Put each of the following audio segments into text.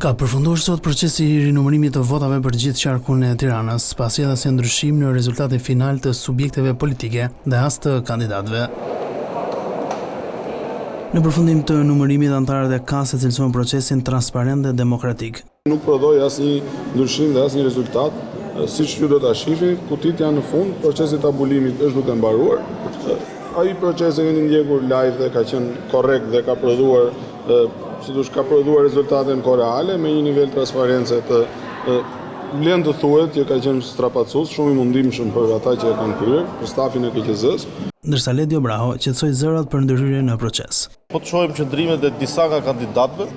Ka përfunduar sot procesi i rinumërimit të votave për gjithë qarkun e Tiranës, pasi edhe se ndryshim në rezultatin final të subjekteve politike dhe as të kandidatëve. Në përfundim të numërimit, anëtarët e KAS-së cilësuan procesin transparent dhe demokratik. Nuk prodhoi asnjë ndryshim dhe asnjë rezultat, siç ju do ta shihni, kutit janë në fund, procesi i tabulimit është duke mbaruar. Ai proces e keni ndjekur live dhe ka qenë korrekt dhe ka prodhuar ka prodhuar rezultate në kohë reale me një nivel transparence të vlen të thuhet që ka qenë strapacus, shumë i mundimshëm për ata që e kanë kryer, për stafin e KQZ-s. Ndërsa Ledio Braho qetësoi zërat për ndryrje në proces. Po të shohim qëndrimet e disa nga kandidatëve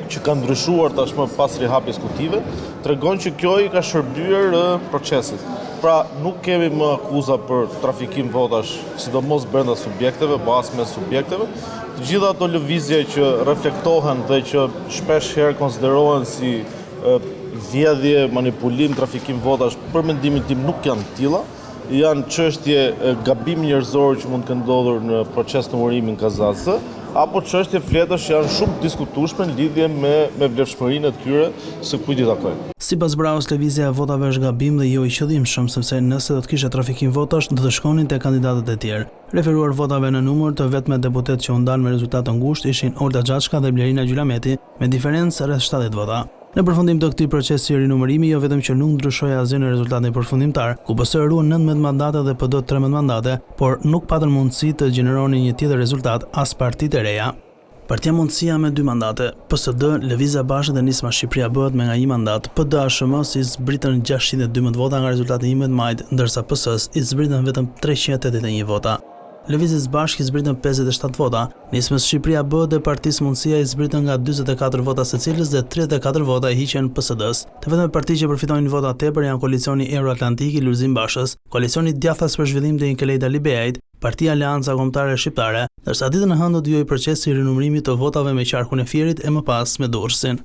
që kanë ndryshuar tashmë pas rihapjes kutive, tregon që kjo i ka shërbyer procesit. Pra nuk kemi më akuza për trafikim votash, sidomos brenda subjekteve, as mes subjekteve. Të gjitha ato lëvizje që reflektohen dhe që shpesh herë konsiderohen si vjedhje, manipulim, trafikim votash, për mendimin tim nuk janë të tilla. Janë çështje gabim njerëzor që mund të ndodhur në proces numërimin kazatës, apo çështje fletësh që janë shumë diskutueshme në lidhje me vlefshmërinë e tyre së kujt i takojnë. Sipas Brahos, lëvizja e votave është gabim dhe jo i qëllimshëm, sepse nëse do të kishte trafikim votash, do të shkonin te kandidatët e tjerë. Referuar votave në numër, të vetme deputet që u ndan me rezultat të ngushtë ishin Olta Xhaçka dhe Blerina Gjylameti, me diferencë rreth 70 vota. Në përfundim të këtij procesi rinumërimi, jo vetëm që nuk ndryshoi asgjë në rezultatin përfundimtar, ku PS ruan 19 mandate dhe PD 13 mandate, por nuk patën mundësi të gjeneronin një tjetër rezultat as partitë e reja. Partia Mundësia me 2 mandate, PSD, Lëvizja e Bashkët dhe Nisma Shqipëria bëhet me nga 1 mandat, PD-ASHM i zbritën 612 vota nga rezultati 11 majit, ndërsa PS-s i zbritën vetëm 381 vota. Lëvizjes Bashkë i zbritën 57 vota, Nismës Shqipëria B dhe Partisë Mundësia i zbritën nga 44 vota secilës dhe 34 vota i hiqen PSD-s. Të vetme parti që përfitojnë vota tepër janë Koalicioni Euroatlantik i Lulzim Bashës, Koalicioni Djathtas për Zhvillim dhe Inkelej Dalibejait, Partia Aleanca Kombëtare Shqiptare, ndërsa ditën e hënë do të vijojë procesi i rinumërimit të votave me qarkun e Fierit e më pas me Durrësin.